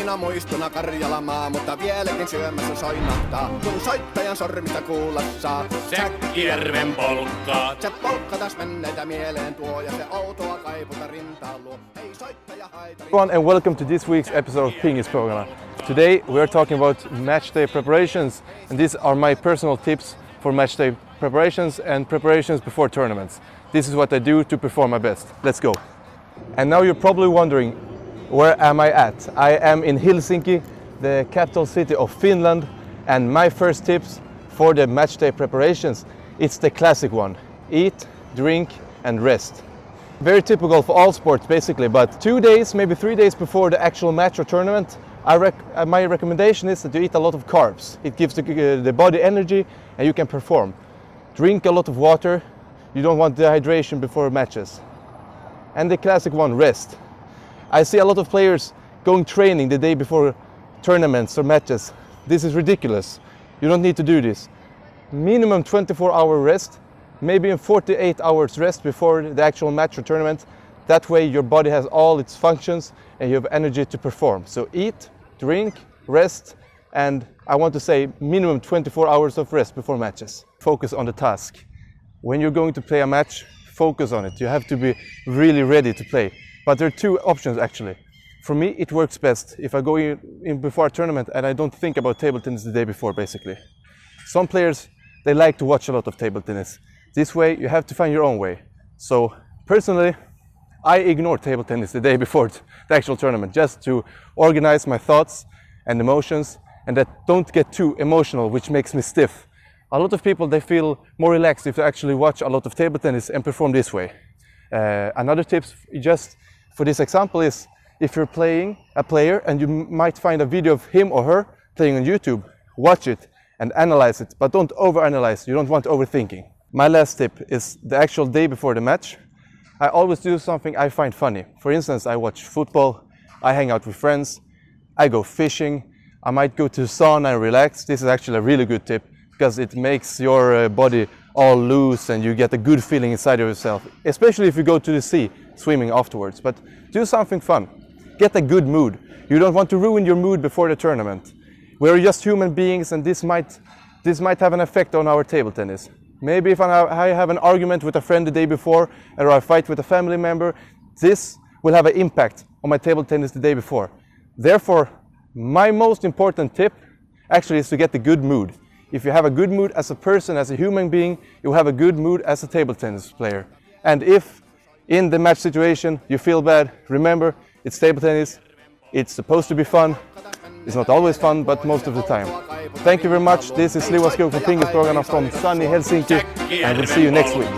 aina muistuna Karjalamaa, mutta vieläkin syömässä soinnahtaa, kun soittajan sormista kuulla saa. Säkkijärven polkkaa. Se polkka taas menneitä mieleen tuo ja se outoa kaiputa rintaan luo. Ei soittaja haitari. Everyone, and welcome to this week's episode of Pingispågarna. Today we are talking about match day preparations, and these are my personal tips for match day preparations and preparations before tournaments. This is what I do to perform my best. Let's go. And now you're probably wondering, where am I at? I am in Helsinki, the capital city of Finland, and my first tips for the match day preparations, it's the classic one: eat, drink and rest. Very typical for all sports basically, but 2 days, maybe 3 days before the actual match or tournament, my recommendation is that you eat a lot of carbs. It gives the body energy and you can perform. Drink a lot of water. You don't want dehydration before matches. And the classic one, rest. I see a lot of players going training the day before tournaments or matches. This is ridiculous. You don't need to do this. Minimum 24-hour rest, maybe 48 hours rest before the actual match or tournament. That way your body has all its functions and you have energy to perform. So eat, drink, rest, and I want to say minimum 24 hours of rest before matches. Focus on the task. When you're going to play a match, focus on it. You have to be really ready to play. But there are two options actually. For me, it works best if I go in before a tournament and I don't think about table tennis the day before, basically. Some players, they like to watch a lot of table tennis. This way, you have to find your own way. So personally, I ignore table tennis the day before the actual tournament, just to organize my thoughts and emotions, and that don't get too emotional, which makes me stiff. A lot of people, they feel more relaxed if they actually watch a lot of table tennis and perform this way. Another tip, just for this example, is if you're playing a player and you might find a video of him or her playing on YouTube, watch it and analyze it, but don't overanalyze. You don't want overthinking. My last tip is the actual day before the match. I always do something I find funny. For instance, I watch football, I hang out with friends, I go fishing, I might go to the sauna and relax. This is actually a really good tip because it makes your body all loose and you get a good feeling inside of yourself, especially if you go to the sea swimming afterwards. But do something fun. Get a good mood. You don't want to ruin your mood before the tournament. We're just human beings and this might have an effect on our table tennis. Maybe if I have an argument with a friend the day before or I fight with a family member, this will have an impact on my table tennis the day before. Therefore, my most important tip actually is to get a good mood. If you have a good mood as a person, as a human being, you have a good mood as a table tennis player. And if in the match situation you feel bad, remember, it's table tennis, it's supposed to be fun. It's not always fun, but most of the time. Thank you very much. This is Schoug from Pingispågarna from sunny Helsinki, and we'll see you next week.